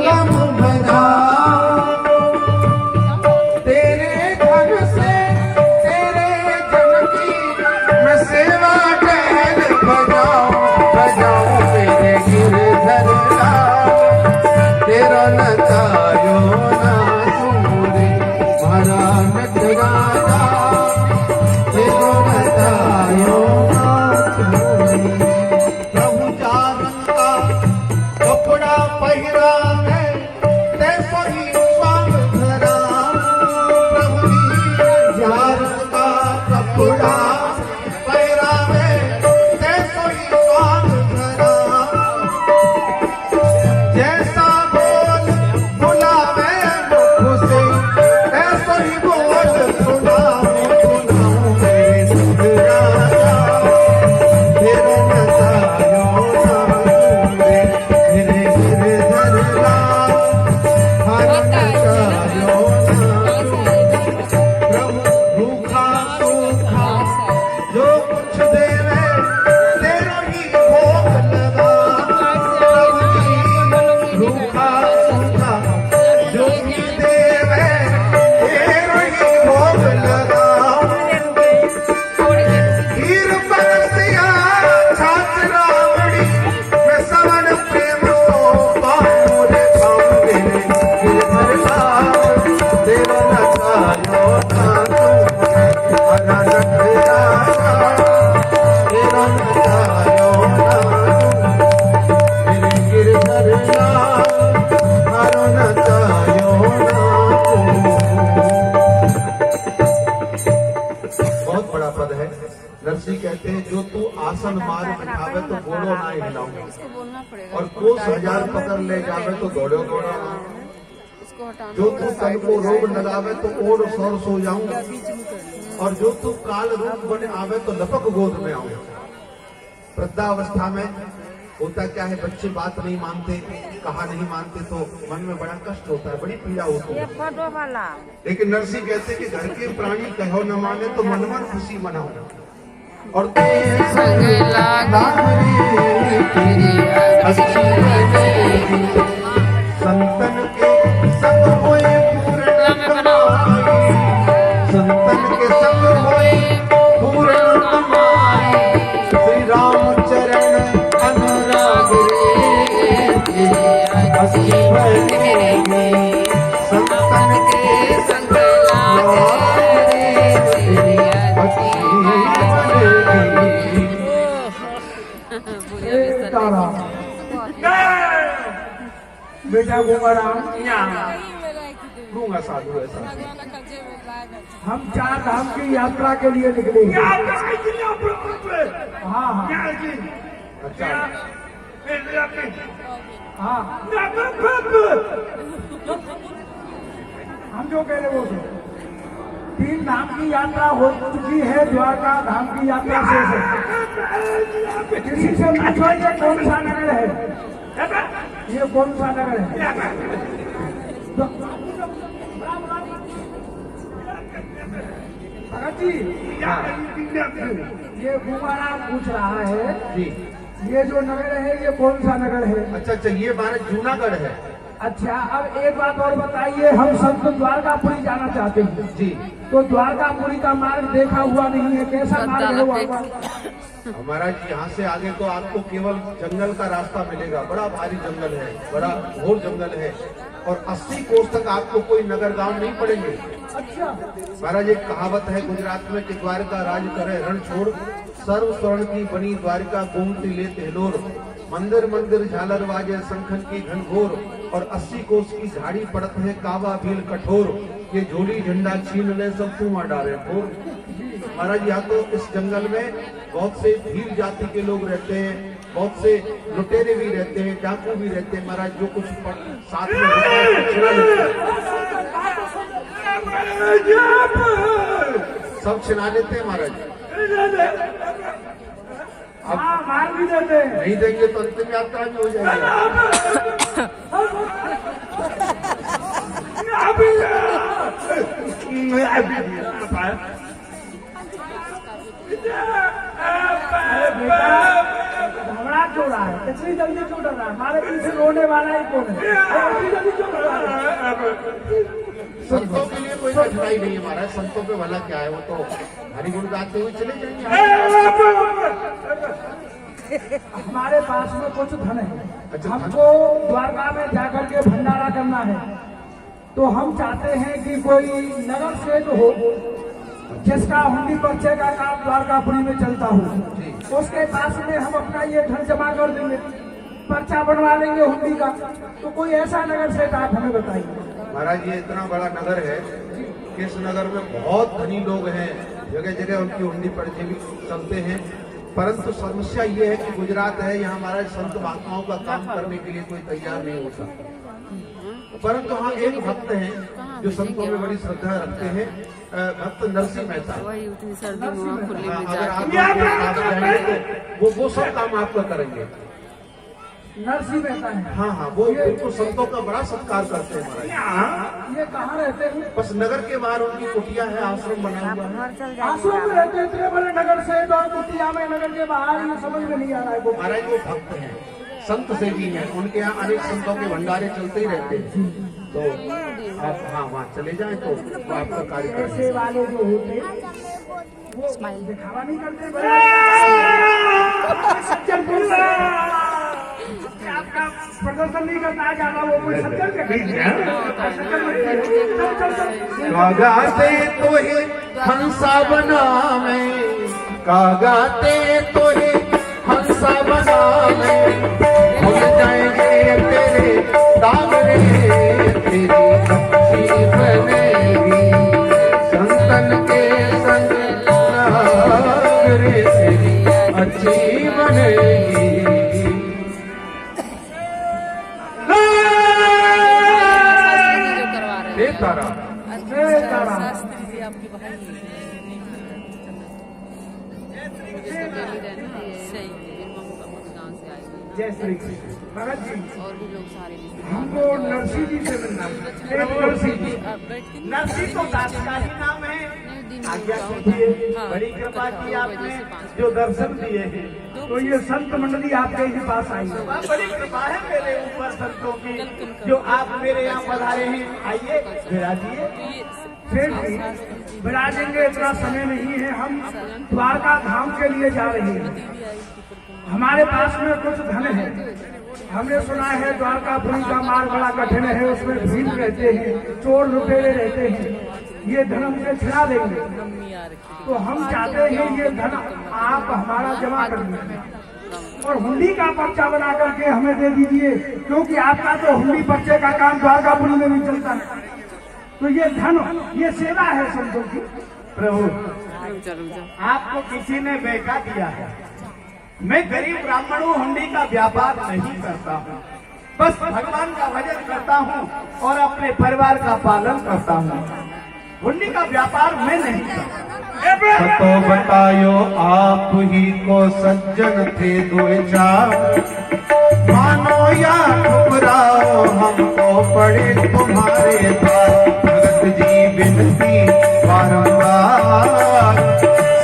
कम भजा तेरे घर से तेरे जन की मैं सेवा टहल बजाऊं तेरे गिरधर तेरा नचायो ना सुरे मारा नचराजा तेरा नचायो ना सुरे प्रभु जान का कपड़ा पहिरा है तैसो ही स्वांग धरा प्रभु जान का कपड़ा पहिरा है तैसो ही स्वांग धरा जैसा बोल बुलावे मुख से ऐसा ही बोल सुनाऊं मेरे सिद्ध राजा तेरे नचायो ना सुरे तेरे गिरधर लाल हर नचायो ना प्रभु भूखा सूखा जो कुछ देवे तेरा ही भोग लगा रूखा सूखा जो भी देवे तेरा ही भोग लगा हीर बरसिया छाछ रावड़ी मैं सवन प्रेम सौंपा मोरे पाँव गिरधर लाल तेरा नचायो ना हरा नचराजा तेरा नचायो ना मेरे गिरधर लाल हरा नचायो ना बहुत बड़ा पद है। नरसिंह कहते हैं जो तू आसन मार बिठावे तो बोलो ना हिलाऊं इसको बोलना पड़ेगा। और कोस हजार पकड़ ले जावे तो दौड़ो दौड़ा इसको हटाना जो तू तन को रोग लगावे तो ओढ़ सौर सो जाऊं बीच में करना। और जो तू काल रूप बने आवे तो लपक गोद में आऊं। वृद्धावस्था में होता क्या है बच्चे बात नहीं मानते कहा नहीं मानते तो मन में बड़ा कष्ट होता है बड़ी पीड़ा होती है फोटो वाला लेकिन नरसिंह कहते कि घर के प्राणी कहो न माने तो मन मन खुशी मनाओ और संग लागा अच्छी बनेगी। संतन के संग होए पूर्ण कमाई संतन के संग होए पूर्ण कमाई श्री राम चरण अनुराग रे अच्छी बनेगी। संतन के संग लागे अच्छी बनेगी। तारा बेटा गोगाराम दूंगा साधु ऐसा हम 4 धाम की यात्रा के लिए निकले हाँ हाँ अच्छा हाँ हम जो कह रहे वो 3 धाम की यात्रा हो चुकी है द्वारका धाम की यात्रा शेष है किसी से पूछो ये कौन सा नगर है ये कौन सा नगर है भगत जी ये गुमारा पूछ रहा है जी ये जो नगर है ये कौन सा नगर है अच्छा अच्छा ये हमारा जूनागढ़ है अच्छा अब एक बात और बताइए हम संत द्वारकापुरी जाना चाहते हैं जी तो द्वारकापुरी का मार्ग देखा हुआ नहीं है कैसा मार्ग है हुआ हमारा यहाँ से आगे तो आपको केवल जंगल का रास्ता मिलेगा बड़ा भारी जंगल है बड़ा घोर जंगल है और 80 कोस तक आपको कोई नगर गांव नहीं पड़ेंगे अच्छा महाराज एक कहावत है गुजरात में कि द्वारका राज करे रण छोड़ सर्व स्वर्ण की बनी द्वारका गोमती लेते हिलोर मंदिर मंदिर झालर वाजे शंखन की घनघोर और 80 कोस की झाड़ी पड़त है कावा भील कठोर ये झोली झंडा छीन ले सब कुआं डाले ठोर महाराज यहाँ तो इस जंगल में बहुत से भील जाति के लोग रहते हैं बहुत से लुटेरे भी रहते हैं डाकू भी रहते हैं महाराज जो कुछ साथ में होता है छिना लेते हैं सब छिना लेते हैं महाराज अब मार भी देते हैं नहीं देंगे तो अंतिम यात्रा भी हो जाएगी घबरा क्यों रहा है इतनी जल्दी क्यों डर रहा है? हमारे पीछे रोने वाला ही कौन है? इतनी जल्दी क्यों डर रहा है? संतों के लिए कोई कठिनाई नहीं है महाराज। संतों पे भला क्या है, वो तो हरि गुण गाते हुए चले जाएंगे। हमारे पास में कुछ धन है। अच्छा, हमको द्वारका में जाकर के भंडारा करना है, तो हम चाहते हैं कि कोई नगर सेठ हो जिसका हुंडी पर्चे का काम द्वारकापुरी में चलता हो, उसके पास में हम अपना ये धन जमा कर देंगे, पर्चा बनवा लेंगे हुंडी का। तो कोई ऐसा नगर सेठ आप हमें बताइए। महाराज ये इतना बड़ा नगर है कि इस नगर में बहुत धनी लोग हैं, जगह जगह उनकी हुंडी पर्चे भी चलते हैं। परंतु समस्या ये है कि गुजरात है, यहाँ हमारे संत महात्माओं का काम करने के लिए कोई तैयार नहीं होता। परंतु हाँ एक भक्त हैं जो संतों में बड़ी श्रद्धा रखते हैं, भक्त नरसिंह मेहता। वही उतनी सर्दी में वहाँ खुले में अगर आप जाके जाएंगे तो वो सब काम आपका करेंगे। नरसिंह मेहता है। हाँ हाँ, वो बिल्कुल संतों का बड़ा सत्कार करते हैं महाराज। ये कहाँ रहते हैं? बस नगर के बाहर उनकी कुटिया है, आश्रम बना हुआ है। आश्रम में रहते हैं इतने बड़े नगर सेठ और कुटिया में नगर के बाहर, ये समझ में नहीं आ रहा है। वो महाराज वो भक्त हैं, संत सेवी हैं, उनके यहाँ अनेक संतों के भंडारे चलते ही रहते हैं। तो आप हाँ वहाँ चले जाएं तो वो आपका कार्य करेंगे। ऐसे वाले जो होते वो दिखावा नहीं करते, सज्जन पुरुष आपका प्रदर्शन नहीं करता है ज्यादा, वो कोई सज्जन कागाते तो ही हंसा बनावे, कागाते तो ही हंसा बनावे, भूल जाएंगे तेरे दामरे, तेरी अच्छी बनेगी संतन के संग नागरे, तेरी अच्छी बनेगी। जो करवा रहे हैं तारा शास्त्री जी आपकी भाई मुझे तो डेली रहना है। सही है, मामू का गाँव से आए हुए जय श्री कृष्ण। भगत जी और भी लोग सारे हमको नरसिंह जी से मिलना है। एक नरसिंह जी, नरसिंह तो दास का ही नाम है। आज्ञा कीजिए, बड़ी कृपा की आपने जो दर्शन दिए हैं, तो ये संत मंडली आपके ही पास आई है। बड़ी कृपा है मेरे ऊपर संतों की, जो आप मेरे यहाँ पधारे हैं। आइए विराजिए। सेठ जी विराजेंगे, इतना समय नहीं है, हम द्वारका धाम के लिए जा रहे हैं। हमारे पास में कुछ धन है। हमने सुना है द्वारकापुरी का मार्ग बड़ा कठिन है, उसमें भीड़ रहते हैं, चोर लुटेरे रहते हैं, ये धन हमसे छिड़ा देंगे। तो हम चाहते हैं ये धन आप हमारा जमा कर दीजिए और हुंडी का पर्चा बना करके हमें दे दीजिए, क्योंकि आपका तो हुंडी पर्चे का काम द्वारकापुरी में भी चलता है। तो ये धन, ये सेवा है संतों की। प्रभु आपको किसी ने बेटा दिया है, मैं गरीब ब्राह्मण हूँ, हुंडी का व्यापार नहीं करता हूँ, बस भगवान का भजन करता हूँ और अपने परिवार का पालन करता हूँ। हुंडी का व्यापार मैं नहीं करता। तो बतायो आप ही को सज्जन थे दो चार, मानो या ठुकराओ हमको पड़े तुम्हारे द्वार। भगत जी विनती बारंबार,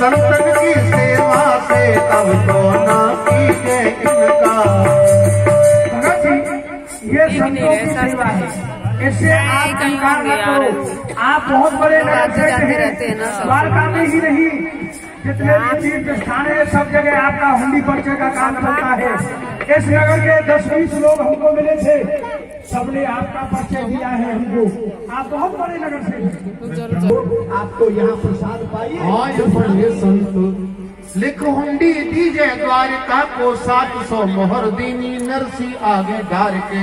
संतन की सेवा से अब तो ना कीजिए इनका। भगत जी ये संतों की सेवा है, इससे आप इनकार न करो। आप बहुत बड़े नगर सेठ हैं, द्वारका में ही नहीं जितने भी तीर्थ स्थान है सब जगह आपका हुंडी पर्चे का काम चलता है। इस नगर के 10-20 लोग हमको मिले थे, सबने आपका पर्चे दिया है हमको। आप बहुत बड़े नगर सेठ हैं, आपको यहाँ प्रसाद पाइए। हाँ ये पढ़िए संत, लिख हुंडी दीजिए द्वारका को 700 मोहर दीनी, नरसी आगे डार के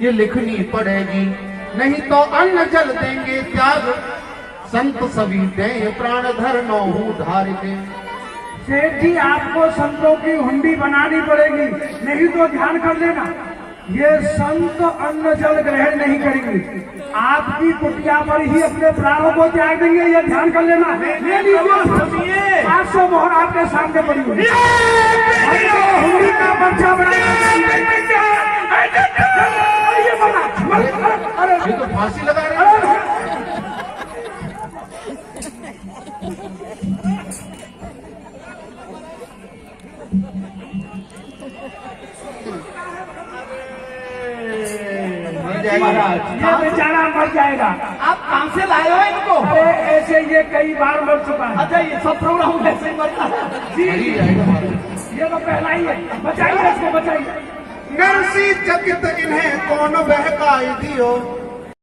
ये लिखनी पड़ेगी, नहीं तो अन्न जल देंगे त्याग, संत सभी दे प्राण धर नौहू धार के। सेठ जी आपको संतों की हुंडी बनानी पड़ेगी, नहीं तो ध्यान कर लेना ये संत अन्न जल ग्रहण नहीं करेंगे, आपकी कुटिया पर ही अपने प्राणों को त्याग देंगे, ये ध्यान कर लेना। ले लीजिए 500 मोहर आपके सामने पड़ी हुई, हुंडी का पर्चा ये तो फांसी लगा रहे हैं। जाएगी। ये बेचारा मर जाएगा। आप कहाँ से लाए हो इनको? अरे ऐसे ये कई बार मर चुका है। अच्छा, ये सब प्रोग्राम ऐसे ही मरता है? जी मर ही जाएगा। ये तो पहला ही है। बचाइए इसको, बचाइए। नरसी चकित इन्हें कौन बहकाई दियो,